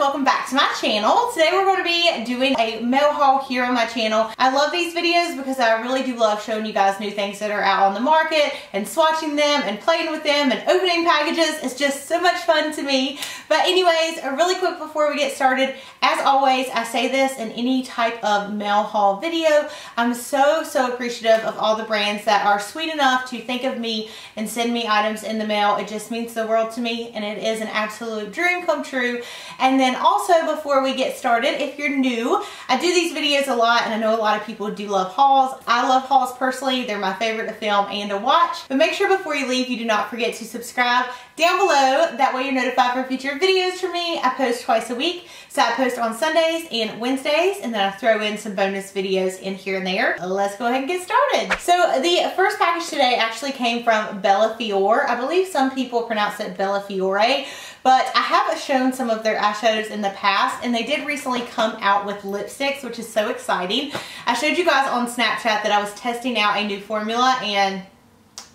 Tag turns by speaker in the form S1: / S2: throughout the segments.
S1: welcome back to my channel. Today we're going to be doing a mail haul here on my channel. I love these videos because I really do love showing you guys new things that are out on the market and swatching them and playing with them and opening packages. It's just so much fun to me. But anyways, really quick before we get started, as always, I say this in any type of mail haul video, I'm so appreciative of all the brands that are sweet enough to think of me and send me items in the mail. It just means the world to me, and it is an absolute dream come true. And then also, before we get started, if you're new, I do these videos a lot, and I know a lot of people do love hauls. I love hauls personally. They're my favorite to film and to watch. But make sure before you leave, you do not forget to subscribe down below. That way you're notified for future videos from me. I post twice a week. So I post on Sundays and Wednesdays, and then I throw in some bonus videos in here and there. Let's go ahead and get started. So the first package today actually came from Theor. I believe some people pronounce it Bella Fiore, but I have shown some of their eyeshadows in the past, and they did recently come out with lipsticks, which is so exciting. I showed you guys on Snapchat that I was testing out a new formula, and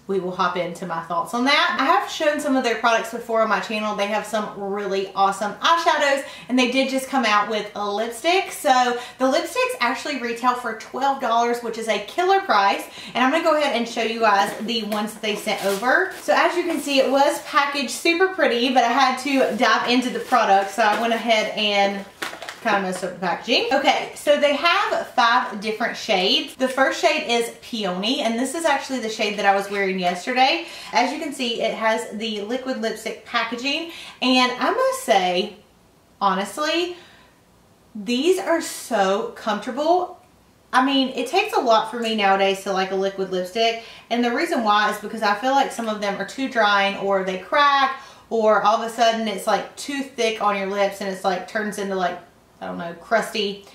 S1: we will hop into my thoughts on that. I have shown some of their products before on my channel. They have some really awesome eyeshadows, and they did just come out with a lipstick. So the lipsticks actually retail for $12, which is a killer price. And I'm gonna go ahead and show you guys the ones that they sent over. So as you can see, it was packaged super pretty, but I had to dive into the product. So I went ahead and kind of messed up the packaging. Okay, so they have 5 different shades. The first shade is Peony, and this is actually the shade that I was wearing yesterday. As you can see, it has the liquid lipstick packaging, and I must say, honestly, these are so comfortable. I mean, it takes a lot for me nowadays to like a liquid lipstick, and the reason why is because I feel like some of them are too drying, or they crack, or all of a sudden it's like too thick on your lips and it's like turns into like, I don't know, crusty.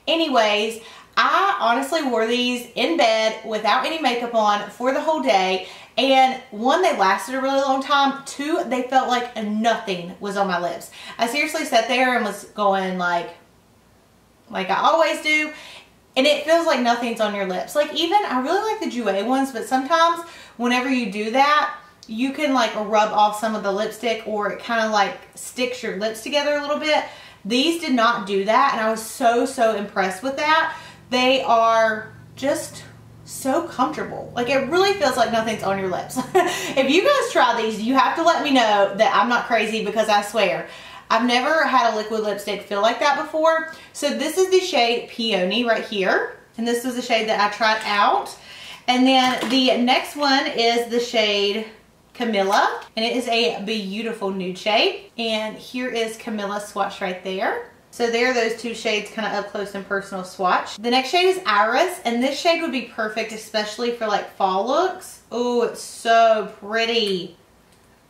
S1: Anyways, I honestly wore these in bed without any makeup on for the whole day. And 1, they lasted a really long time. 2, they felt like nothing was on my lips. I seriously sat there and was going like I always do. And it feels like nothing's on your lips. Like even, I really like the Jouer ones, but sometimes whenever you do that, you can like rub off some of the lipstick, or it kind of like sticks your lips together a little bit. These did not do that, and I was so impressed with that. They are just so comfortable. Like it really feels like nothing's on your lips. If you guys try these, you have to let me know that I'm not crazy, because I swear, I've never had a liquid lipstick feel like that before. So this is the shade Peony right here, and this is the shade that I tried out. And then the next one is the shade Camilla, and it is a beautiful nude shade. And here is Camilla swatch right there. So there are those 2 shades kind of up close and personal swatch. The next shade is Iris, and this shade would be perfect especially for like fall looks. Oh, it's so pretty.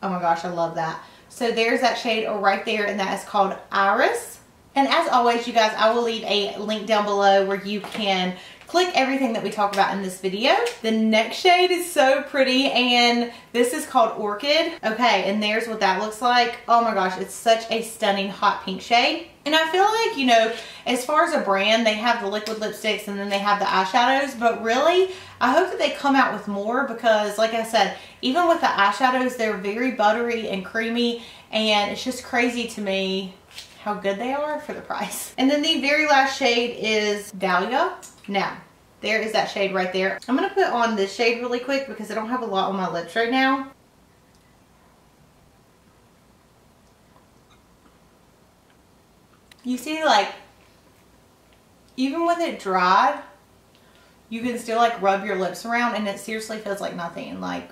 S1: Oh my gosh, I love that. So there's that shade right there, and that is called Iris. And as always, you guys, I will leave a link down below where you can click everything that we talk about in this video. The next shade is so pretty, and this is called Orchid. Okay, and there's what that looks like. Oh my gosh, it's such a stunning hot pink shade. And I feel like, you know, as far as a brand, they have the liquid lipsticks and then they have the eyeshadows, but really, I hope that they come out with more, because like I said, even with the eyeshadows, they're very buttery and creamy, and it's just crazy to me how good they are for the price. And then the very last shade is Dahlia. Now, there is that shade right there. I'm going to put on this shade really quick because I don't have a lot on my lips right now. You see, like, even with it dried, you can still like rub your lips around, and it seriously feels like nothing. Like,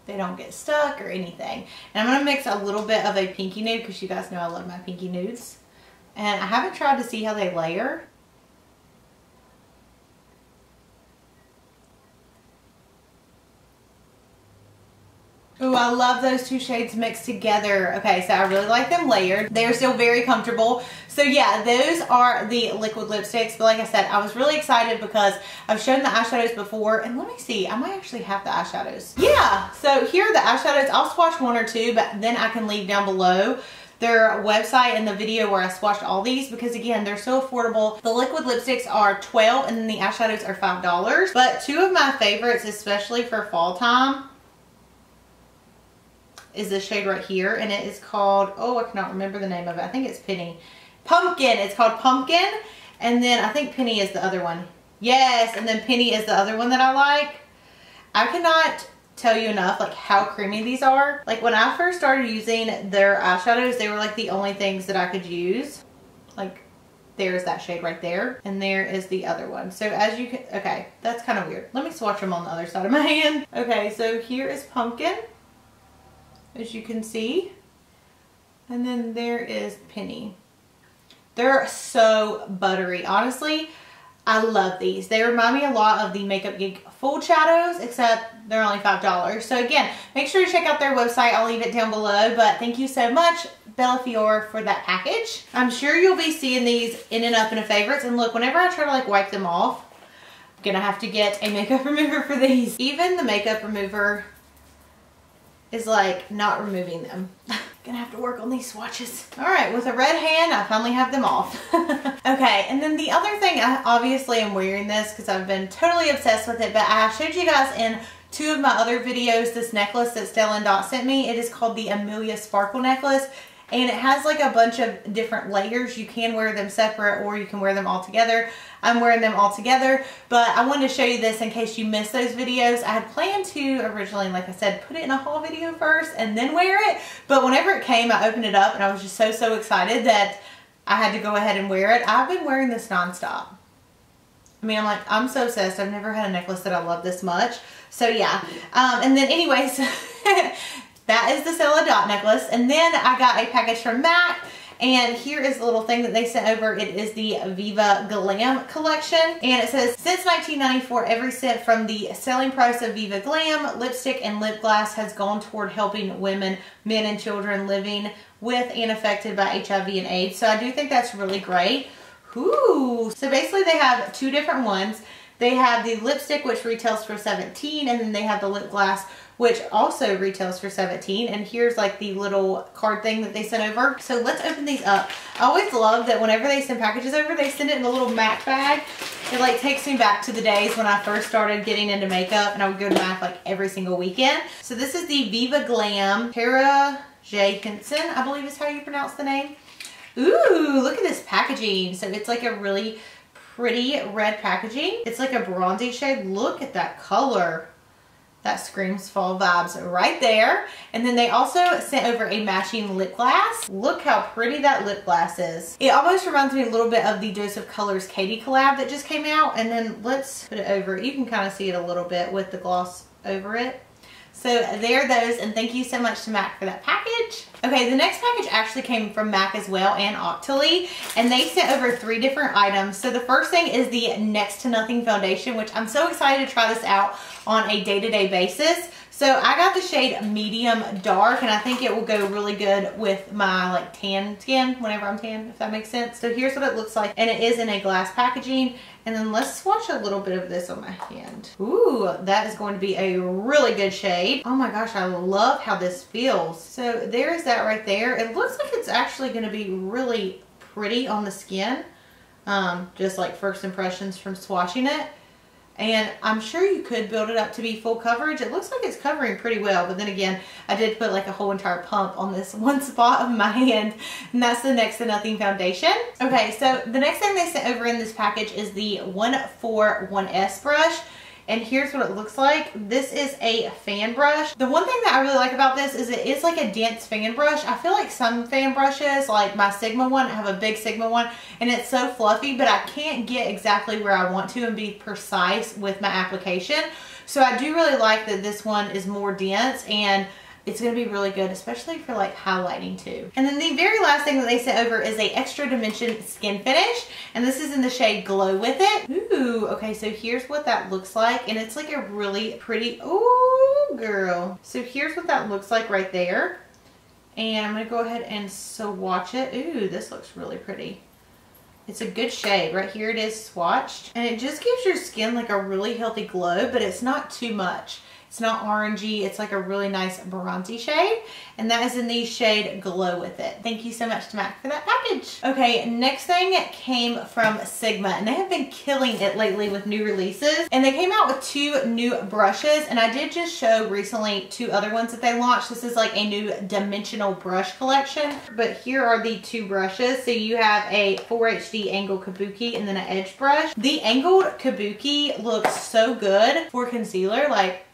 S1: they don't get stuck or anything. And I'm going to mix a little bit of a pinky nude, because you guys know I love my pinky nudes. And I haven't tried to see how they layer. Ooh, I love those 2 shades mixed together. Okay, so I really like them layered. They're still very comfortable. So yeah, those are the liquid lipsticks. But like I said, I was really excited because I've shown the eyeshadows before. And let me see, I might actually have the eyeshadows. Yeah, so here are the eyeshadows. I'll swatch 1 or 2, but then I can leave down below their website and the video where I swatched all these, because again, they're so affordable. The liquid lipsticks are $12, and then the eyeshadows are $5. But 2 of my favorites, especially for fall time, is this shade right here, and it is called, oh, I cannot remember the name of it. I think it's Penny. Pumpkin. It's called Pumpkin, and then I think Penny is the other one. Yes, and then Penny is the other one that I like. I cannot tell you enough like how creamy these are. Like when I first started using their eyeshadows, they were like the only things that I could use. Like there's that shade right there, and there is the other one. So as you can, okay, that's kind of weird. Let me swatch them on the other side of my hand. Okay, so here is Pumpkin, as you can see, and then there is Penny. They're so buttery. Honestly, I love these. They remind me a lot of the Makeup Geek Full Shadows, except they're only $5. So again, make sure to check out their website. I'll leave it down below. But thank you so much, Theor, for that package. I'm sure you'll be seeing these in and up in a favorites. And look, whenever I try to like wipe them off, I'm gonna have to get a makeup remover for these. Even the makeup remover is like not removing them. Gonna have to work on these swatches. All right, with a red hand, I finally have them off. Okay, and then the other thing, I obviously am wearing this because I've been totally obsessed with it, but I showed you guys in 2 of my other videos this necklace that Stella & sent me. It is called the Amelia Sparkle Necklace, and it has like a bunch of different layers. You can wear them separate or you can wear them all together. I'm wearing them all together, but I wanted to show you this in case you missed those videos. I had planned to originally, like I said, put it in a haul video first and then wear it, but whenever it came, I opened it up and I was just so excited that I had to go ahead and wear it. I've been wearing this nonstop. I mean, I'm so obsessed. I've never had a necklace that I love this much. So yeah, and then anyways, that is the Stella & necklace. And then I got a package from MAC. And here is the little thing that they sent over. It is the Viva Glam collection. And it says, since 1994, every cent from the selling price of Viva Glam lipstick and lip gloss has gone toward helping women, men, and children living with and affected by HIV and AIDS. So I do think that's really great. Ooh. So basically they have 2 different ones. They have the lipstick, which retails for $17, and then they have the lip gloss, which also retails for $17. And here's like the little card thing that they sent over. So let's open these up. I always love that whenever they send packages over, they send it in a little MAC bag. It like takes me back to the days when I first started getting into makeup, and I would go to MAC like every single weekend. So this is the Viva Glam Tara J. Henson, I believe is how you pronounce the name. Ooh, look at this packaging. So it's like a really pretty red packaging. It's like a bronzy shade. Look at that color. That screams fall vibes right there. And then they also sent over a matching lip gloss. Look how pretty that lip gloss is. It almost reminds me a little bit of the Dose of Colors Katie collab that just came out. And then let's put it over. You can kind of see it a little bit with the gloss over it. So there are those, and thank you so much to MAC for that package. Okay, the next package actually came from MAC as well and Octoly, and they sent over 3 different items. So the first thing is the Next to Nothing foundation, which I'm so excited to try this out on a day-to-day basis. So I got the shade medium dark, and I think it will go really good with my like tan skin whenever I'm tan, if that makes sense. So here's what it looks like, and it is in a glass packaging. And then let's swatch a little bit of this on my hand. Ooh, that is going to be a really good shade. Oh my gosh, I love how this feels. So there's that right there. It looks like it's actually going to be really pretty on the skin. Just like first impressions from swatching it. And I'm sure you could build it up to be full coverage. It looks like it's covering pretty well, but then again, I did put like a whole entire pump on this one spot of my hand, and that's the Next to Nothing foundation. Okay, so the next thing they sent over in this package is the 141S brush. And here's what it looks like. This is a fan brush. The one thing that I really like about this is it is like a dense fan brush. I feel like some fan brushes, like my Sigma one, I have a big Sigma one, and it's so fluffy, but I can't get exactly where I want to and be precise with my application. So I do really like that this one is more dense, and it's going to be really good, especially for like highlighting too. And then the very last thing that they sent over is a Extra Dimension Skin Finish. And this is in the shade Glow With It. Ooh, okay, so here's what that looks like. And it's like a really pretty, ooh, girl. So here's what that looks like right there. And I'm going to go ahead and swatch it. Ooh, this looks really pretty. It's a good shade. Right here it is swatched. And it just gives your skin like a really healthy glow, but it's not too much. It's not orangey. It's like a really nice bronzy shade. And that is in the shade Glow With It. Thank you so much to MAC for that package. Okay, next thing came from Sigma, and they have been killing it lately with new releases. And they came out with 2 new brushes, and I did just show recently 2 other ones that they launched. This is like a new dimensional brush collection, but here are the 2 brushes. So you have a 4HD angled kabuki and then an edge brush. The angled kabuki looks so good for concealer. Like,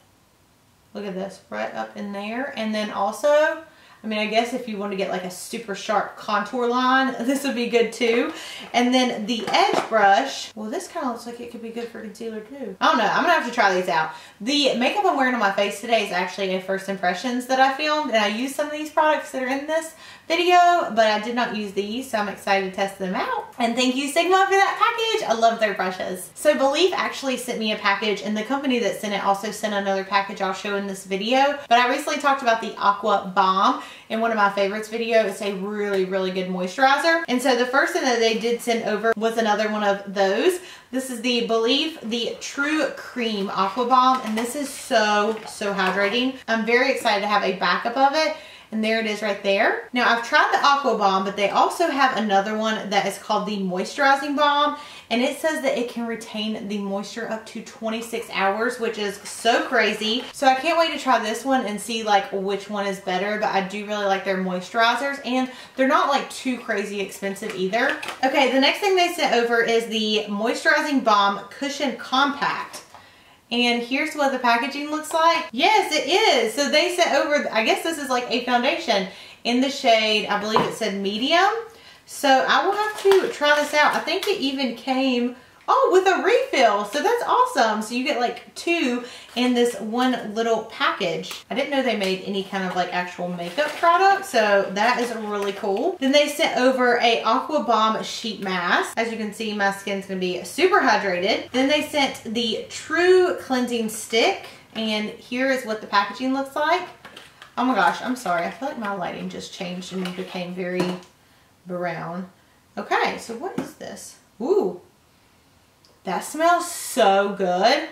S1: look at this, right up in there. And then also, I mean, I guess if you want to get like a super sharp contour line, this would be good too. And then the edge brush, well, this kind of looks like it could be good for concealer too. I don't know, I'm gonna have to try these out. The makeup I'm wearing on my face today is actually a first impressions that I filmed, and I used some of these products that are in this video, but I did not use these, so I'm excited to test them out. And thank you, Sigma, for that package. I love their brushes. So Belief actually sent me a package, and the company that sent it also sent another package I'll show in this video. But I recently talked about the Aqua Bomb in one of my favorites video. It's a really, really good moisturizer. And so the first thing that they did send over was another one of those. This is the Belief, the True Cream Aqua Bomb, and this is so, so hydrating. I'm very excited to have a backup of it. And there it is right there. Now I've tried the Aqua Bomb, but they also have another one that is called the Moisturizing Balm. And it says that it can retain the moisture up to 26 hours, which is so crazy. So I can't wait to try this one and see like which one is better, but I do really like their moisturizers, and they're not like too crazy expensive either. Okay, the next thing they sent over is the Moisturizing Balm Cushion Compact. And here's what the packaging looks like. Yes, it is. So they sent over, I guess this is like a foundation in the shade, I believe it said medium. So I will have to try this out. I think it even came, oh, with a refill. So that's awesome. So you get like 2 in this one little package. I didn't know they made any kind of like actual makeup product. So that is really cool. Then they sent over a Aqua Bomb sheet mask. As you can see, my skin's gonna be super hydrated. Then they sent the True Cleansing Stick. And here is what the packaging looks like. Oh my gosh, I'm sorry. I feel like my lighting just changed and became very brown. Okay, so what is this? Ooh. That smells so good.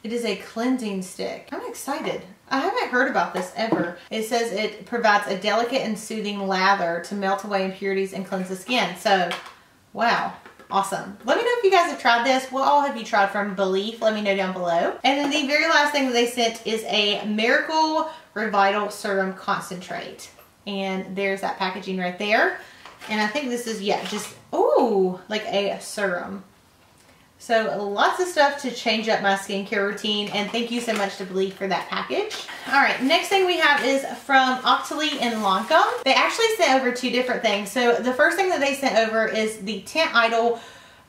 S1: It is a cleansing stick. I'm excited. I haven't heard about this ever. It says it provides a delicate and soothing lather to melt away impurities and cleanse the skin. So, wow. Awesome. Let me know if you guys have tried this. What all have you tried from Belief? Let me know down below. And then the very last thing that they sent is a Miracle Revital Serum Concentrate. And there's that packaging right there. And I think this is, yeah, just, ooh, like a serum. So lots of stuff to change up my skincare routine, and thank you so much to Belief for that package. All right, next thing we have is from Octoly and Lancome. They actually sent over 2 different things. So the first thing that they sent over is the Tint Idol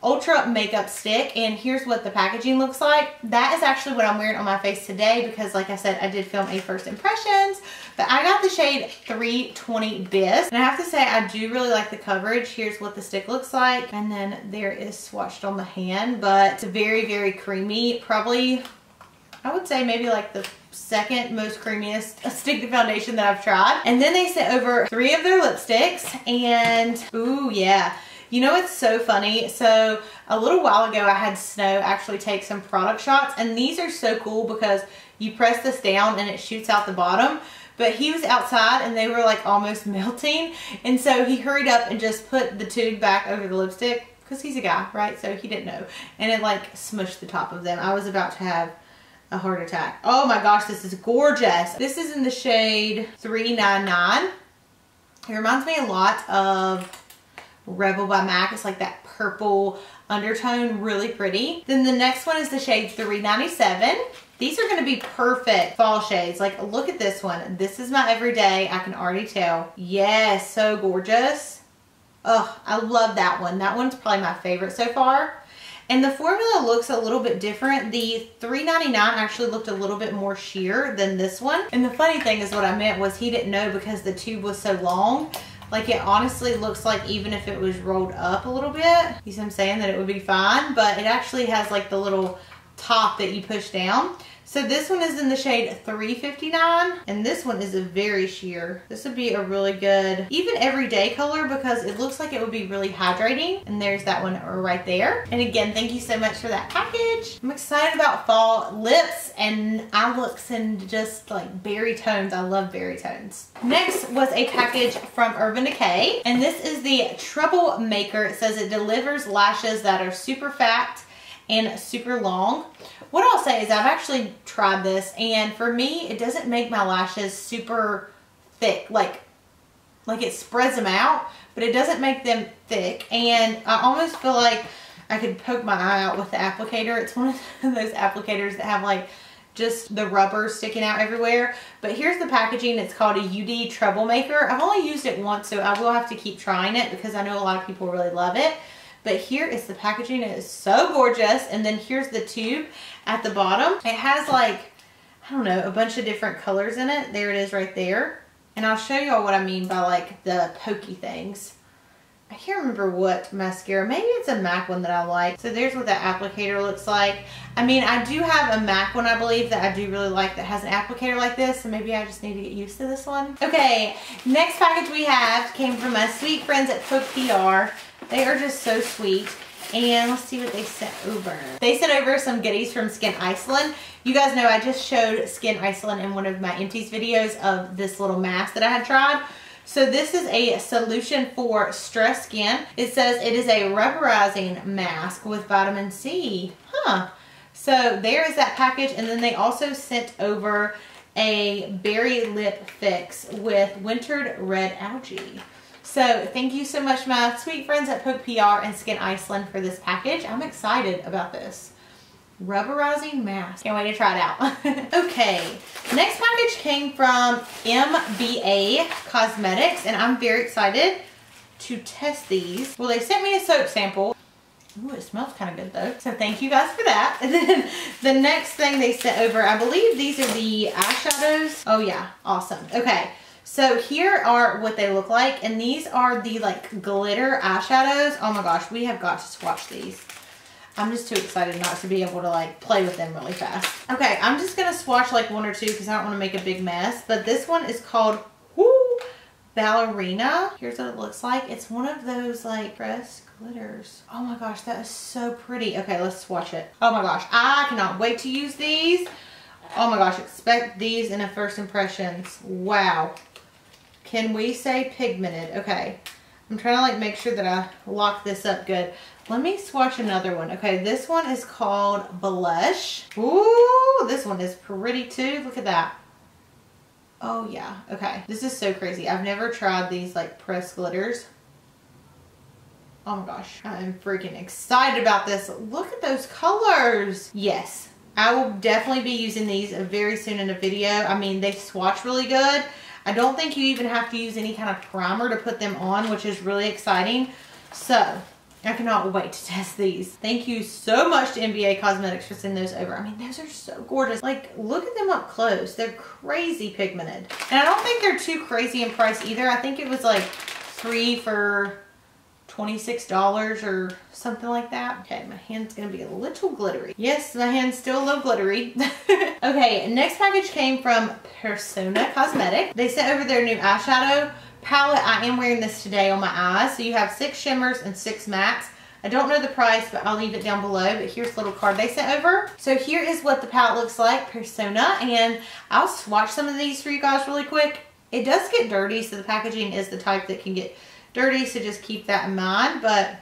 S1: Ultra Makeup Stick, and here's what the packaging looks like. That is actually what I'm wearing on my face today because, like I said, I did film a first impressions, but I got the shade 320 Bis, and I have to say I do really like the coverage. Here's what the stick looks like, and then there is swatched on the hand, but it's very, very creamy. Probably, I would say maybe like the second most creamiest stick to foundation that I've tried. And then they sent over 3 of their lipsticks, and ooh, yeah. You know, it's so funny. So a little while ago, I had Snow actually take some product shots, and these are so cool because you press this down and it shoots out the bottom. But he was outside and they were like almost melting. And so he hurried up and just put the tube back over the lipstick because he's a guy, right? So he didn't know. And it like smushed the top of them. I was about to have a heart attack. Oh my gosh, this is gorgeous. This is in the shade 399. It reminds me a lot of Rebel by MAC. It's like that purple undertone, really pretty. Then the next one is the shade 397. These are going to be perfect fall shades. Like, look at this one. This is my everyday. I can already tell. Yes, so gorgeous. Oh, I love that one. That one's probably my favorite so far. And the formula looks a little bit different. The 399 actually looked a little bit more sheer than this one. And the funny thing is what I meant was he didn't know because the tube was so long. Like, it honestly looks like even if it was rolled up a little bit, you see what I'm saying, that it would be fine. But it actually has like the little top that you push down. So this one is in the shade 359, and this one is a very sheer. This would be a really good, even everyday color, because it looks like it would be really hydrating. And there's that one right there. And again, thank you so much for that package. I'm excited about fall lips and eye looks and just like berry tones. I love berry tones. Next was a package from Urban Decay, and this is the Troublemaker. It says it delivers lashes that are super fat and super long. What I'll say is I've actually tried this, and for me, it doesn't make my lashes super thick. Like it spreads them out, but it doesn't make them thick. And I almost feel like I could poke my eye out with the applicator. It's one of those applicators that have like just the rubber sticking out everywhere. But here's the packaging. It's called a UD Troublemaker. I've only used it once, so I will have to keep trying it because I know a lot of people really love it. But here is the packaging. It is so gorgeous. And then here's the tube at the bottom. It has like, I don't know, a bunch of different colors in it. There it is right there. And I'll show y'all what I mean by like the pokey things. I can't remember what mascara. Maybe it's a MAC one that I like. So there's what that applicator looks like. I mean, I do have a MAC one, I believe, that I do really like that has an applicator like this. So maybe I just need to get used to this one. Okay, next package we have came from my sweet friends at PR. They are just so sweet. And let's see what they sent over. They sent over some goodies from Skin Iceland. You guys know I just showed Skin Iceland in one of my empties videos of this little mask that I had tried. So this is a solution for stressed skin. It says it is a rubberizing mask with vitamin C. Huh. So there is that package. And then they also sent over a berry lip fix with wintered red algae. So thank you so much, my sweet friends at PR and Skin Iceland, for this package. I'm excited about this. Rubberizing mask. Can't wait to try it out. Okay, next package came from MBA Cosmetics, and I'm very excited to test these. Well, they sent me a soap sample. Ooh, it smells kind of good though. So thank you guys for that. And then the next thing they sent over, I believe these are the eyeshadows. Oh yeah, awesome. Okay. So here are what they look like, and these are the like glitter eyeshadows. Oh my gosh, we have got to swatch these. I'm just too excited not to be able to like play with them really fast. Okay, I'm just gonna swatch like one or two because I don't want to make a big mess. But this one is called Ballerina. Here's what it looks like. It's one of those like pressed glitters. Oh my gosh, that is so pretty. Okay, let's swatch it. Oh my gosh, I cannot wait to use these. Oh my gosh, expect these in a first impressions. Wow. Can we say pigmented? Okay. I'm trying to like make sure that I lock this up good. Let me swatch another one. Okay, this one is called Blush. Ooh, this one is pretty too. Look at that. Oh yeah, okay. This is so crazy. I've never tried these like pressed glitters. Oh my gosh, I am freaking excited about this. Look at those colors. Yes, I will definitely be using these very soon in a video. I mean, they swatch really good. I don't think you even have to use any kind of primer to put them on, which is really exciting. So, I cannot wait to test these. Thank you so much to MBA Cosmetics for sending those over. I mean, those are so gorgeous. Like, look at them up close. They're crazy pigmented. And I don't think they're too crazy in price either. I think it was like 3 for $26 or something like that. Okay, my hand's gonna be a little glittery. Yes, my hand's still a little glittery. Okay, next package came from Persona Cosmetics. They sent over their new eyeshadow palette. I am wearing this today on my eyes. So you have 6 shimmers and 6 mattes. I don't know the price, but I'll leave it down below. But here's the little card they sent over. So here is what the palette looks like, Persona. And I'll swatch some of these for you guys really quick. It does get dirty, so the packaging is the type that can get dirty, so just keep that in mind. But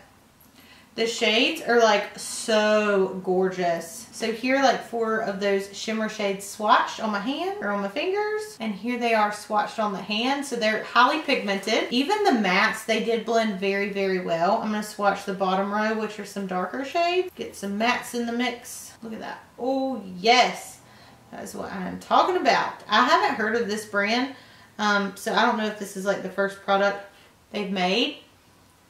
S1: the shades are like so gorgeous. So here are like 4 of those shimmer shades swatched on my hand or on my fingers, and here they are swatched on the hand. So they're highly pigmented. Even the mattes, they did blend very, very well. I'm going to swatch the bottom row, which are some darker shades. Get some mattes in the mix. Look at that. Oh yes, that is what I am talking about. I haven't heard of this brand, so I don't know if this is like the first product they've made.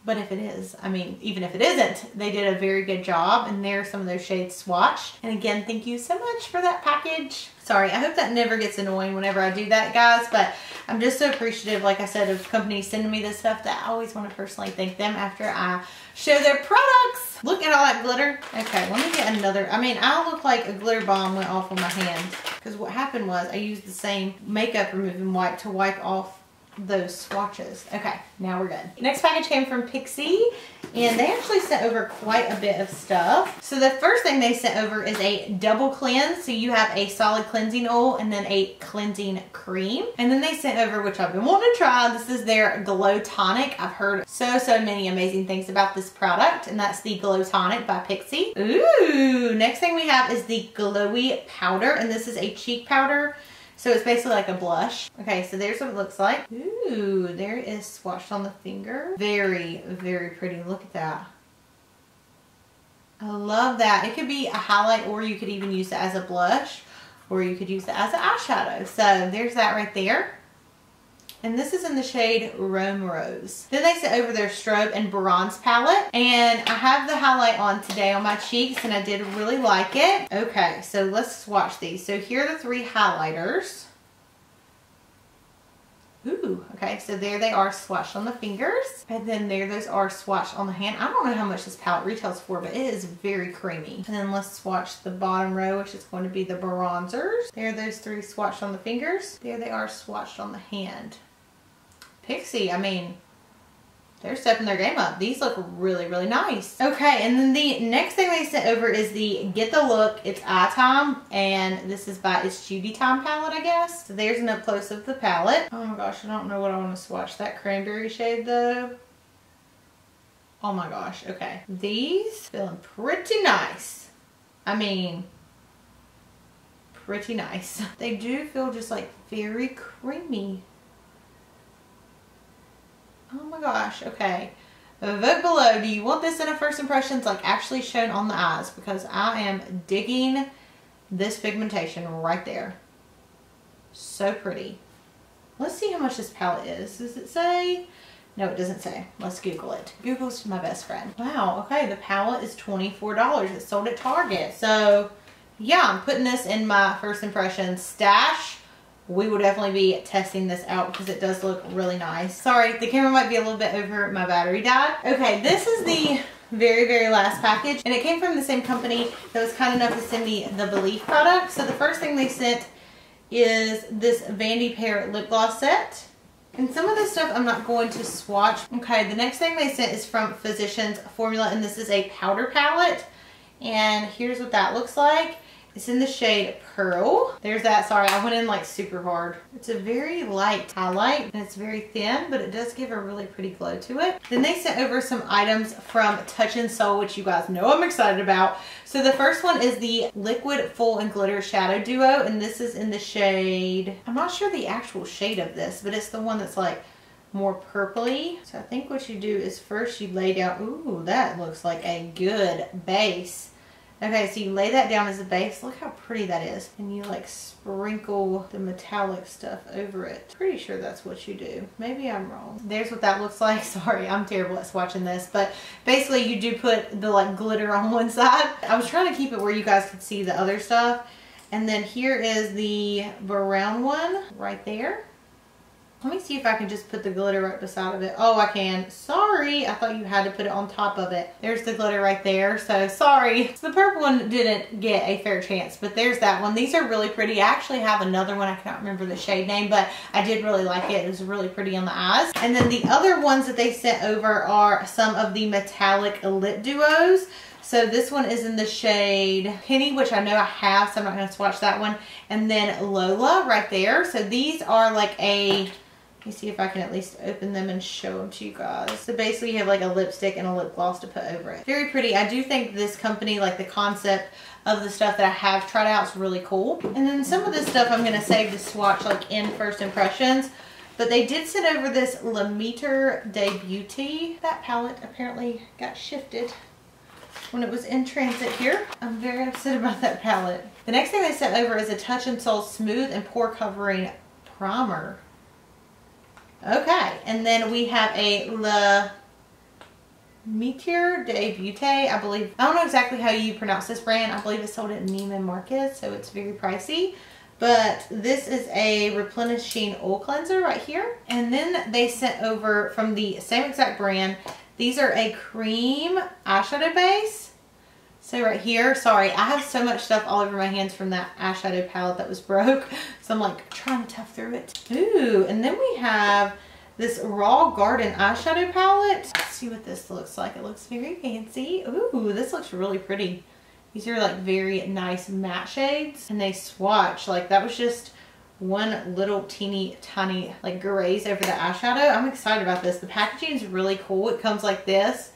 S1: But if it is, I mean, even if it isn't, they did a very good job. And there are some of those shades swatched. And again, thank you so much for that package. Sorry, I hope that never gets annoying whenever I do that, guys. But I'm just so appreciative, like I said, of companies sending me this stuff that I always want to personally thank them after I show their products. Look at all that glitter. Okay, let me get another. I mean, I look like a glitter bomb went off on my hand. Because what happened was I used the same makeup removing wipe to wipe off those swatches. Okay, now we're good. Next package came from Pixie, and they actually sent over quite a bit of stuff. So the first thing they sent over is a double cleanse. So you have a solid cleansing oil and then a cleansing cream. And then they sent over, which I've been wanting to try, this is their Glow Tonic. I've heard so many amazing things about this product, and that's the Glow Tonic by Pixie. Ooh, next thing we have is the Glowy Powder, and this is a cheek powder. So it's basically like a blush. Okay, so there's what it looks like. Ooh, there is swatched on the finger. Very, very pretty. Look at that. I love that. It could be a highlight, or you could even use it as a blush, or you could use it as an eyeshadow. So there's that right there. And this is in the shade Rome Rose. Then they sent over their Strobe and Bronze palette. And I have the highlight on today on my cheeks, and I did really like it. Okay, so let's swatch these. So here are the 3 highlighters. Ooh, okay, so there they are swatched on the fingers. And then there those are swatched on the hand. I don't know how much this palette retails for, but it is very creamy. And then let's swatch the bottom row, which is going to be the bronzers. There are those 3 swatched on the fingers. There they are swatched on the hand. Pixie, I mean, they're stepping their game up. These look really, really nice. Okay, and then the next thing they sent over is the Get the Look, It's Eye Time, and this is by It's Judy Time palette, I guess. So there's an up close of the palette. Oh my gosh, I don't know what I want to swatch. That cranberry shade though. Oh my gosh, okay. These feeling pretty nice. I mean, pretty nice. They do feel just like very creamy. Oh my gosh, okay. Vote below, do you want this in a first impressions like actually shown on the eyes? Because I am digging this pigmentation right there. So pretty. Let's see how much this palette is. Does it say? No, it doesn't say. Let's Google it. Google's my best friend. Wow, okay, the palette is $24. It's sold at Target. So, yeah, I'm putting this in my first impressions stash. We will definitely be testing this out because it does look really nice. Sorry, the camera might be a little bit over. My battery died. Okay, this is the very, very last package, and it came from the same company that was kind enough to send me the Belief product. So the first thing they sent is this Vanity Pear lip gloss set. And some of this stuff I'm not going to swatch. Okay, the next thing they sent is from Physicians Formula, and this is a powder palette. And here's what that looks like. It's in the shade Pearl. There's that. Sorry, I went in like super hard. It's a very light highlight, and it's very thin, but it does give a really pretty glow to it. Then they sent over some items from Touch in Sol, which you guys know I'm excited about. So the first one is the Liquid Full and Glitter Shadow Duo, and this is in the shade, I'm not sure the actual shade of this, but it's the one that's like more purpley. So I think what you do is first you lay down, ooh, that looks like a good base. Okay, so you lay that down as a base. Look how pretty that is. And you like sprinkle the metallic stuff over it. Pretty sure that's what you do. Maybe I'm wrong. There's what that looks like. Sorry, I'm terrible at swatching this. But basically you do put the like glitter on one side. I was trying to keep it where you guys could see the other stuff. And then here is the brown one right there. Let me see if I can just put the glitter right beside of it. Oh, I can. Sorry, I thought you had to put it on top of it. There's the glitter right there. So sorry. So the purple one didn't get a fair chance, but there's that one. These are really pretty. I actually have another one. I cannot remember the shade name, but I did really like it. It was really pretty on the eyes. And then the other ones that they sent over are some of the metallic lip duos. So this one is in the shade Penny, which I know I have, so I'm not going to swatch that one. And then Lola right there. So these are like a... Let me see if I can at least open them and show them to you guys. So basically you have like a lipstick and a lip gloss to put over it. Very pretty. I do think this company, like the concept of the stuff that I have tried out is really cool. And then some of this stuff I'm going to save to swatch like in first impressions. But they did send over this Le Meter de Beauty. That palette apparently got shifted when it was in transit here. I'm very upset about that palette. The next thing they sent over is a Touch in Sol Smooth and Pore Covering Primer. Okay, and then we have a Le Meter de Beauty, I believe. I don't know exactly how you pronounce this brand. I believe it's sold at Neiman Marcus, so it's very pricey. But this is a replenishing oil cleanser right here. And then they sent over from the same exact brand These are a cream eyeshadow base. So right here, sorry, I have so much stuff all over my hands from that eyeshadow palette that was broke. So I'm like trying to tough through it. Ooh, and then we have this Raw Garden eyeshadow palette. Let's see what this looks like. It looks very fancy. Ooh, this looks really pretty. These are like very nice matte shades, and they swatch. Like that was just one little teeny tiny like graze over the eyeshadow. I'm excited about this. The packaging is really cool. It comes like this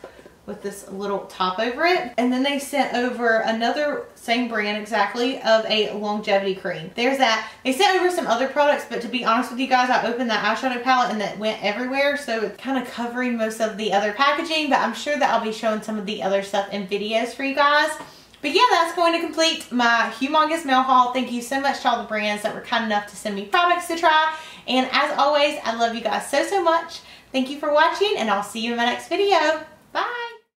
S1: with this little top over it. And then they sent over another, same brand exactly, of a longevity cream. There's that. They sent over some other products, but to be honest with you guys, I opened that eyeshadow palette and that went everywhere. So it's kind of covering most of the other packaging, but I'm sure that I'll be showing some of the other stuff in videos for you guys. But yeah, that's going to complete my humongous mail haul. Thank you so much to all the brands that were kind enough to send me products to try. And as always, I love you guys so, so much. Thank you for watching, and I'll see you in my next video.